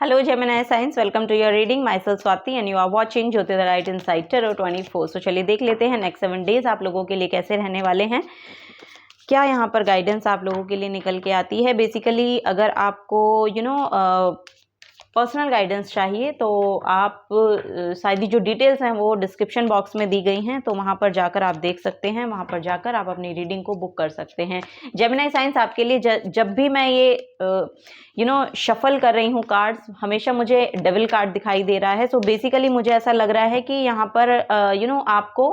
Hello Gemini Signs, welcome to your reading. Myself Swati and you are watching ज्योतिर्राइट insight tarot 24। So चलिए देख लेते हैं next 7 days आप लोगों के लिए कैसे रहने वाले हैं, क्या यहाँ पर गाइडेंस आप लोगों के लिए निकल के आती है। बेसिकली अगर आपको पर्सनल गाइडेंस चाहिए तो आप सारी जो डिटेल्स हैं वो डिस्क्रिप्शन बॉक्स में दी गई हैं, तो वहाँ पर जाकर आप देख सकते हैं, वहाँ पर जाकर आप अपनी रीडिंग को बुक कर सकते हैं। जेमिनी साइंस आपके लिए जब भी मैं ये शफल कर रही हूँ कार्ड्स, हमेशा मुझे डेविल कार्ड दिखाई दे रहा है। सो बेसिकली मुझे ऐसा लग रहा है कि यहाँ पर आपको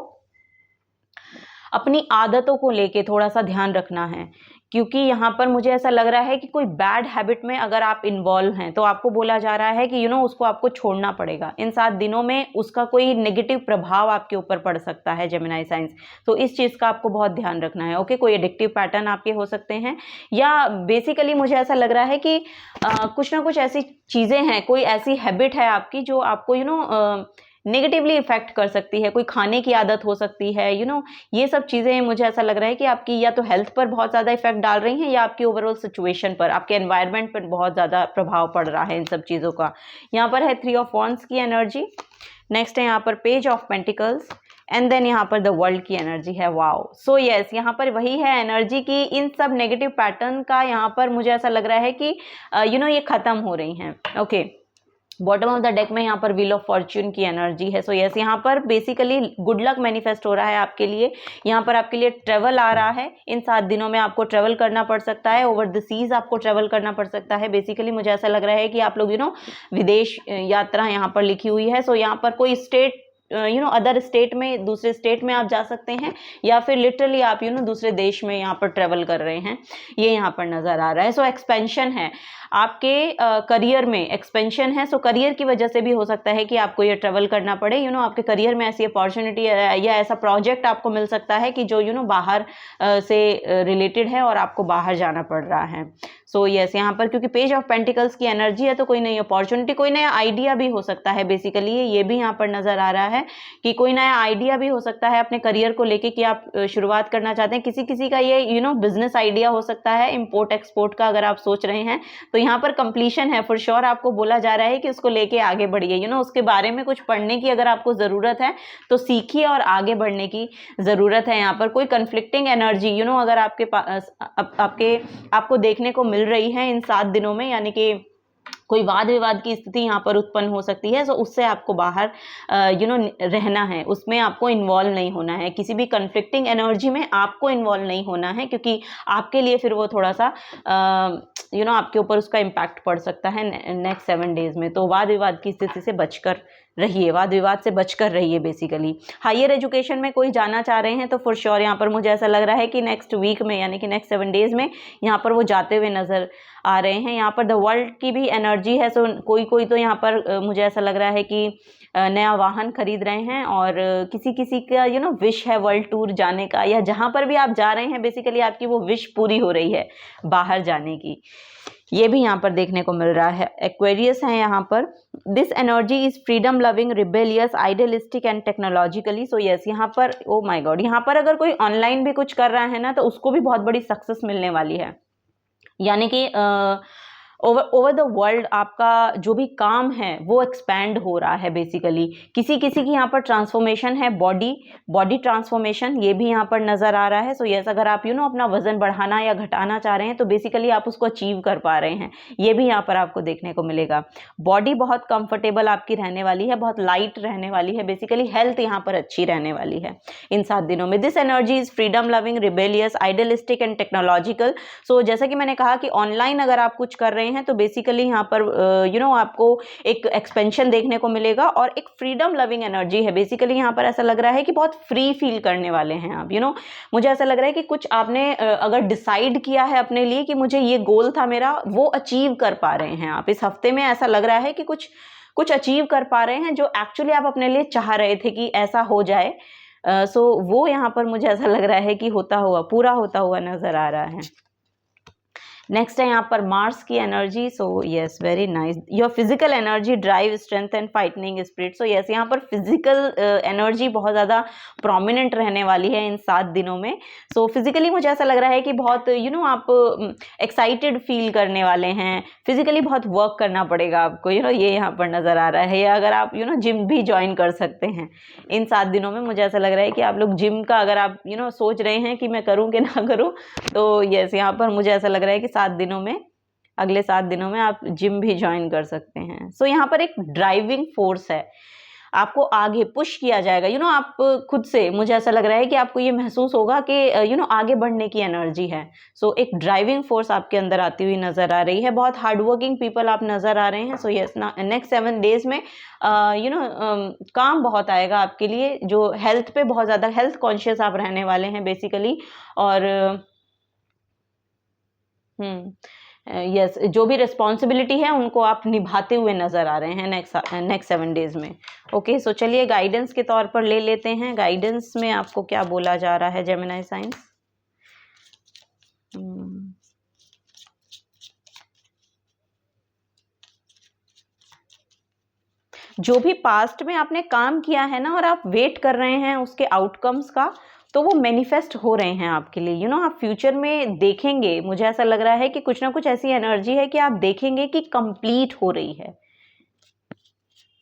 अपनी आदतों को लेके थोड़ा सा ध्यान रखना है, क्योंकि यहाँ पर मुझे ऐसा लग रहा है कि कोई बैड हैबिट में अगर आप इन्वॉल्व हैं तो आपको बोला जा रहा है कि उसको आपको छोड़ना पड़ेगा। इन 7 दिनों में उसका कोई नेगेटिव प्रभाव आपके ऊपर पड़ सकता है जेमिनी साइंस, तो इस चीज़ का आपको बहुत ध्यान रखना है। ओके, कोई एडिक्टिव पैटर्न आपके हो सकते हैं, या बेसिकली मुझे ऐसा लग रहा है कि कुछ ना कुछ ऐसी चीज़ें हैं, कोई ऐसी हैबिट है आपकी जो आपको नेगेटिवली इफेक्ट कर सकती है। कोई खाने की आदत हो सकती है, ये सब चीज़ें मुझे ऐसा लग रहा है कि आपकी या तो हेल्थ पर बहुत ज़्यादा इफेक्ट डाल रही हैं, या आपकी ओवरऑल सिचुएशन पर, आपके एनवायरनमेंट पर बहुत ज़्यादा प्रभाव पड़ रहा है इन सब चीज़ों का। यहाँ पर है 3 ऑफ वॉन्ड्स की एनर्जी, नेक्स्ट है यहाँ पर page of pentacles, and then यहाँ पर द वर्ल्ड की एनर्जी है। वाओ, सो यस, यहाँ पर वही है एनर्जी की इन सब नेगेटिव पैटर्न का यहाँ पर मुझे ऐसा लग रहा है कि ये ख़त्म हो रही हैं। Okay, bottom of the deck में यहाँ पर व्हील ऑफ फॉर्च्यून की एनर्जी है। सो यस, यहाँ पर बेसिकली गुड लक मैनिफेस्ट हो रहा है आपके लिए। यहाँ पर आपके लिए ट्रेवल आ रहा है, इन 7 दिनों में आपको ट्रेवल करना पड़ सकता है, ओवर द सीज आपको ट्रेवल करना पड़ सकता है। बेसिकली मुझे ऐसा लग रहा है कि आप लोग विदेश यात्रा यहाँ पर लिखी हुई है। सो यहाँ पर कोई स्टेट अदर स्टेट में, दूसरे स्टेट में आप जा सकते हैं, या फिर लिटरली आप दूसरे देश में यहाँ पर ट्रेवल कर रहे हैं, ये यहाँ पर नज़र आ रहा है। सो एक्सपेंशन है आपके करियर में, एक्सपेंशन है। सो करियर की वजह से भी हो सकता है कि आपको ये ट्रेवल करना पड़े। आपके करियर में ऐसी अपॉर्चुनिटी या ऐसा प्रोजेक्ट आपको मिल सकता है कि जो बाहर से रिलेटेड है और आपको बाहर जाना पड़ रहा है। सो यस, यहाँ पर क्योंकि पेज ऑफ पेंटिकल्स की एनर्जी है तो कोई नई अपॉर्चुनिटी, कोई नया आइडिया भी हो सकता है। बेसिकली ये भी यहाँ पर नज़र आ रहा है कि कोई नया आइडिया भी हो सकता है अपने करियर को लेके, कि आप शुरुआत करना चाहते हैं। किसी किसी का ये बिजनेस आइडिया हो सकता है, इंपोर्ट एक्सपोर्ट का अगर आप सोच रहे हैं तो यहाँ पर कंप्लीशन है। फॉर श्योर आपको बोला जा रहा है कि उसको लेके आगे बढ़िए, उसके बारे में कुछ पढ़ने की अगर आपको ज़रूरत है तो सीखिए और आगे बढ़ने की ज़रूरत है। यहाँ पर कोई कन्फ्लिक्टिंग एनर्जी अगर आपके पास आपको देखने को मिल रही है इन 7 दिनों में, यानी कि कोई वाद विवाद की स्थिति यहाँ पर उत्पन्न हो सकती है। सो उससे आपको बाहर रहना है, उसमें आपको इन्वॉल्व नहीं होना है, किसी भी कन्फ्लिक्टिंग एनर्जी में आपको इन्वॉल्व नहीं होना है, क्योंकि आपके लिए फिर वो थोड़ा सा आपके ऊपर उसका इम्पैक्ट पड़ सकता है नेक्स्ट 7 डेज में। तो वाद विवाद की स्थिति से बचकर रहिए, वाद विवाद से बचकर रहिए। बेसिकली हायर एजुकेशन में कोई जाना चाह रहे हैं तो फॉर श्योर यहाँ पर मुझे ऐसा लग रहा है कि नेक्स्ट वीक में, यानी कि नेक्स्ट 7 डेज में यहाँ पर वो जाते हुए नज़र आ रहे हैं। यहाँ पर द वर्ल्ड की भी एनर्जी है। सो कोई तो यहाँ पर मुझे ऐसा लग रहा है कि नया वाहन खरीद रहे हैं, और किसी किसी का विश है वर्ल्ड टूर जाने का, या जहाँ पर भी आप जा रहे हैं बेसिकली आपकी वो विश पूरी हो रही है बाहर जाने की, ये भी यहाँ पर देखने को मिल रहा है। एक्वेरियस है यहाँ पर, this energy is freedom loving, rebellious, idealistic and technologically. So yes, यहाँ पर ओ माय गॉड, यहाँ पर अगर कोई ऑनलाइन भी कुछ कर रहा है ना तो उसको भी बहुत बड़ी सक्सेस मिलने वाली है। यानी कि ओवर द वर्ल्ड आपका जो भी काम है वो एक्सपैंड हो रहा है। बेसिकली किसी किसी की यहाँ पर ट्रांसफॉर्मेशन है, बॉडी ट्रांसफॉर्मेशन, ये भी यहाँ पर नज़र आ रहा है। सो यस, अगर आप अपना वजन बढ़ाना या घटाना चाह रहे हैं तो बेसिकली आप उसको अचीव कर पा रहे हैं, ये भी यहाँ पर आपको देखने को मिलेगा। बॉडी बहुत कंफर्टेबल आपकी रहने वाली है, बहुत लाइट रहने वाली है। बेसिकली हेल्थ यहाँ पर अच्छी रहने वाली है इन 7 दिनों में। This energy is freedom loving, rebellious, idealistic and technological. So जैसा कि मैंने कहा कि ऑनलाइन अगर आप कुछ कर रहे हैं तो बेसिकली यहाँ पर आपको एक एक्सपेंशन देखने को मिलेगा, और एक फ्रीडम लविंग एनर्जी है। बेसिकली यहाँ पर ऐसा लग रहा है कि बहुत फ्री फील करने वाले हैं आप। मुझे ऐसा लग रहा है कि कुछ आपने अगर डिसाइड किया है अपने लिए कि मुझे ये गोल था मेरा, वो अचीव कर पा रहे हैं आप इस हफ्ते में। ऐसा लग रहा है कि कुछ अचीव कर पा रहे हैं जो एक्चुअली आप अपने लिए चाह रहे थे कि ऐसा हो जाए। सो वो यहाँ पर मुझे ऐसा लग रहा है कि पूरा होता हुआ नजर आ रहा है। नेक्स्ट है यहाँ पर मार्स की energy. So yes, very nice. Your physical energy, drive, strength and fighting spirit. So yes, यहाँ पर फिजिकल एनर्जी बहुत ज़्यादा प्रोमिनेंट रहने वाली है इन 7 दिनों में। सो फिजिकली मुझे ऐसा लग रहा है कि बहुत आप एक्साइटेड फील करने वाले हैं। फिजिकली बहुत वर्क करना पड़ेगा आपको, ये यहाँ पर नज़र आ रहा है। या अगर आप जिम भी ज्वाइन कर सकते हैं इन 7 दिनों में। मुझे ऐसा लग रहा है कि आप लोग जिम का अगर आप सोच रहे हैं कि मैं करूँ कि ना करूँ, तो यस, यहाँ पर मुझे ऐसा लग रहा है कि 7 दिनों में, अगले 7 दिनों में आप जिम भी ज्वाइन कर सकते हैं। सो यहाँ पर एक ड्राइविंग फोर्स है, आपको आगे पुश किया जाएगा। आप खुद से, मुझे ऐसा लग रहा है कि आपको ये महसूस होगा कि आगे बढ़ने की एनर्जी है। सो एक ड्राइविंग फोर्स आपके अंदर आती हुई नज़र आ रही है। बहुत हार्ड वर्किंग पीपल आप नज़र आ रहे हैं। सो यस, नेक्स्ट 7 डेज में काम बहुत आएगा आपके लिए। जो हेल्थ पे बहुत ज़्यादा हेल्थ कॉन्शियस आप रहने वाले हैं बेसिकली। और यस, जो भी रिस्पॉन्सिबिलिटी है उनको आप निभाते हुए नज़र आ रहे हैं नेक्स्ट 7 डेज में। ओके, सो चलिए गाइडेंस के तौर पर ले लेते हैं। गाइडेंस में आपको क्या बोला जा रहा है जेमिनी साइंस? जो भी पास्ट में आपने काम किया है ना, और आप वेट कर रहे हैं उसके आउटकम्स का, तो वो मैनिफेस्ट हो रहे हैं आपके लिए। आप फ्यूचर में देखेंगे, मुझे ऐसा लग रहा है कि कुछ ना कुछ ऐसी एनर्जी है कि आप देखेंगे कि कंप्लीट हो रही है,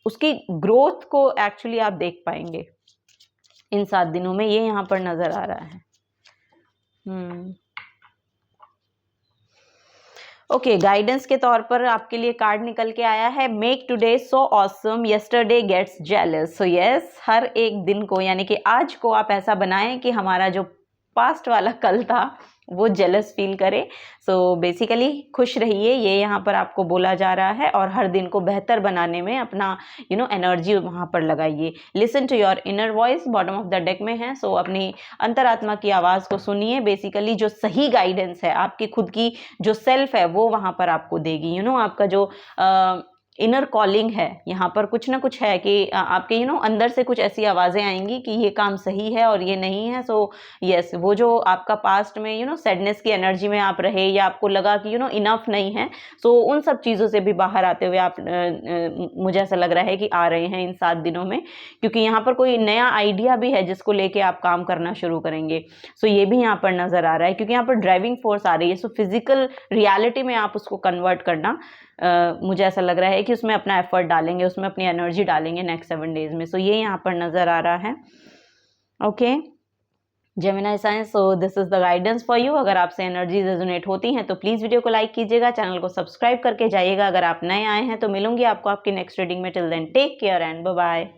उसकी ग्रोथ को एक्चुअली आप देख पाएंगे इन 7 दिनों में। ये यहाँ पर नजर आ रहा है। ओके, गाइडेंस के तौर पर आपके लिए कार्ड निकल के आया है, make today so awesome yesterday gets jealous. So yes, हर एक दिन को, यानी कि आज को आप ऐसा बनाएं कि हमारा जो पास्ट वाला कल था वो जेलस फील करे। सो बेसिकली खुश रहिए, ये यहाँ पर आपको बोला जा रहा है। और हर दिन को बेहतर बनाने में अपना एनर्जी वहाँ पर लगाइए। Listen to your inner voice, bottom of the deck में है। सो अपनी अंतरात्मा की आवाज़ को सुनिए। बेसिकली जो सही गाइडेंस है आपकी खुद की जो सेल्फ है वो वहाँ पर आपको देगी। आपका जो इनर कॉलिंग है, यहाँ पर कुछ ना कुछ है कि आपके अंदर से कुछ ऐसी आवाज़ें आएंगी कि ये काम सही है और ये नहीं है। सो यस, वो जो आपका पास्ट में सैडनेस की एनर्जी में आप रहे, या आपको लगा कि इनफ नहीं है, सो उन सब चीज़ों से भी बाहर आते हुए आप मुझे ऐसा लग रहा है कि आ रहे हैं इन 7 दिनों में। क्योंकि यहाँ पर कोई नया आइडिया भी है जिसको लेके आप काम करना शुरू करेंगे। सो ये भी यहाँ पर नज़र आ रहा है, क्योंकि यहाँ पर ड्राइविंग फोर्स आ रही है। सो फिजिकल रियलिटी में आप उसको कन्वर्ट करना, मुझे ऐसा लग रहा है कि उसमें अपना एफर्ट डालेंगे, उसमें अपनी एनर्जी डालेंगे नेक्स्ट 7 डेज में। सो ये यहाँ पर नज़र आ रहा है। Okay Gemini science, so this is the guidance for you. अगर आपसे एनर्जी रेजोनेट होती हैं तो प्लीज़ वीडियो को लाइक कीजिएगा, चैनल को सब्सक्राइब करके जाइएगा अगर आप नए आए हैं। तो मिलूंगी आपको आपकी नेक्स्ट रीडिंग में। Till then take care and bye bye.